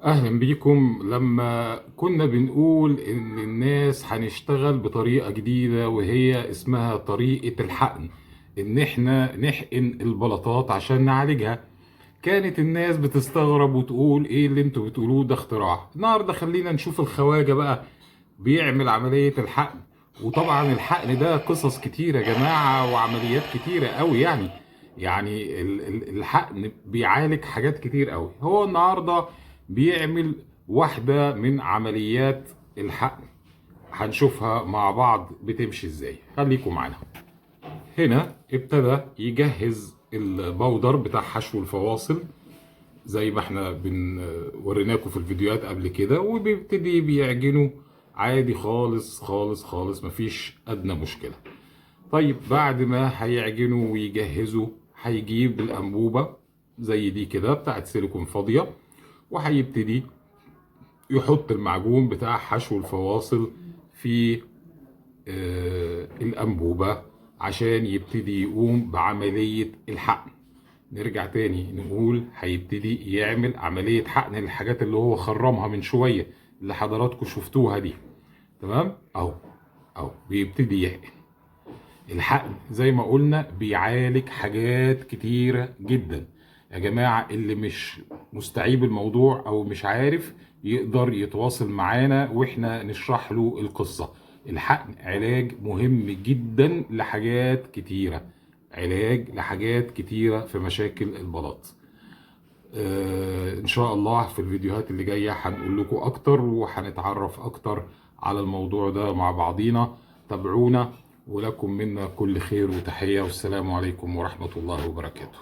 أهلا بيكم. لما كنا بنقول إن الناس هنشتغل بطريقة جديدة وهي اسمها طريقة الحقن، إن إحنا نحقن البلاطات عشان نعالجها، كانت الناس بتستغرب وتقول إيه اللي أنتوا بتقولوه ده اختراع. النهاردة خلينا نشوف الخواجة بقى بيعمل عملية الحقن. وطبعا الحقن ده قصص كتيرة يا جماعة وعمليات كتيرة قوي يعني الحقن بيعالج حاجات كتير قوي. هو النهاردة بيعمل واحدة من عمليات الحقن، هنشوفها مع بعض بتمشي ازاي. خليكم معانا. هنا ابتدى يجهز البودر بتاع حشو الفواصل زي ما احنا وريناكم في الفيديوهات قبل كده، وبيبتدي بيعجنه عادي خالص خالص خالص، مفيش ادنى مشكلة. طيب بعد ما هيعجنه ويجهزه، هيجيب الانبوبة زي دي كده بتاعت سيليكون فاضية، وهيبتدي يحط المعجون بتاع حشو الفواصل في الأنبوبة عشان يبتدي يقوم بعملية الحقن. نرجع تاني نقول هيبتدي يعمل عملية حقن الحاجات اللي هو خرمها من شوية اللي حضراتكم شفتوها دي. تمام، اهو بيبتدي يحقن. الحقن زي ما قلنا بيعالج حاجات كتيرة جدا يا جماعة. اللي مش مستوعب الموضوع او مش عارف يقدر يتواصل معانا واحنا نشرح له القصة. الحقن علاج مهم جدا لحاجات كتيرة، علاج لحاجات كتيرة في مشاكل البلاط. ان شاء الله في الفيديوهات اللي جاية هنقول لكم اكتر وهنتعرف اكتر على الموضوع ده مع بعضينا. تابعونا، ولكم منا كل خير وتحية، والسلام عليكم ورحمة الله وبركاته.